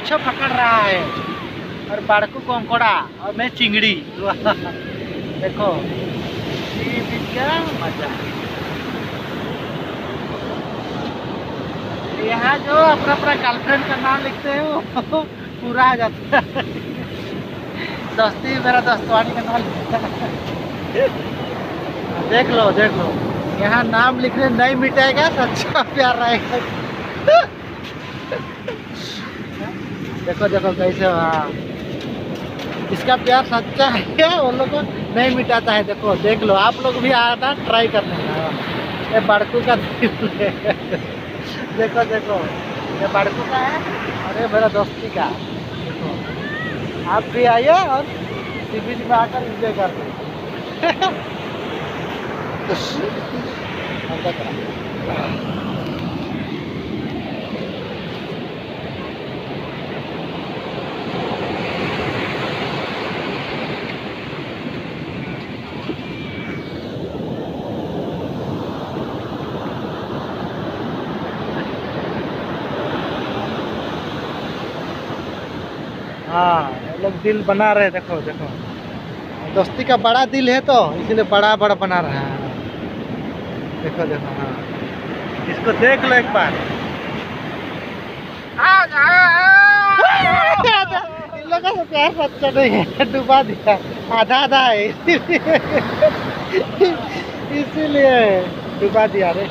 मच्छर पकड़ रहा है और बाड़कू कोंकोड़ा और मैं चिंगड़ी। देखो क्या मजा। यहाँ जो अपना अपना गर्लफ्रेंड का नाम लिखते हैं वो पूरा आ जाता है। दोस्ती मेरा दोस्तवानी का नाम लिखता है। देख लो यहाँ नाम लिखने नहीं मिटेगा, सच्चा प्यार रहेगा। देखो कैसे, हाँ इसका प्यार सच्चा है वो लोग को नहीं मिटाता है। देखो देख लो, आप लोग भी आना ट्राई करने का। ये बाड़कू का देखो ये बाड़कू का है और ये मेरा दोस्ती का। देखो आप भी आइए और सी बीच में आकर इंजॉय करते। हाँ लोग दिल बना रहे। देखो दोस्ती का बड़ा दिल है तो इसलिए बड़ा बना रहा है। देखो हाँ इसको देख लो एक बार। इन लोगों से प्यार सच्चा नहीं है, डुबा दिया आधा है इसीलिए डुबा दिया रे।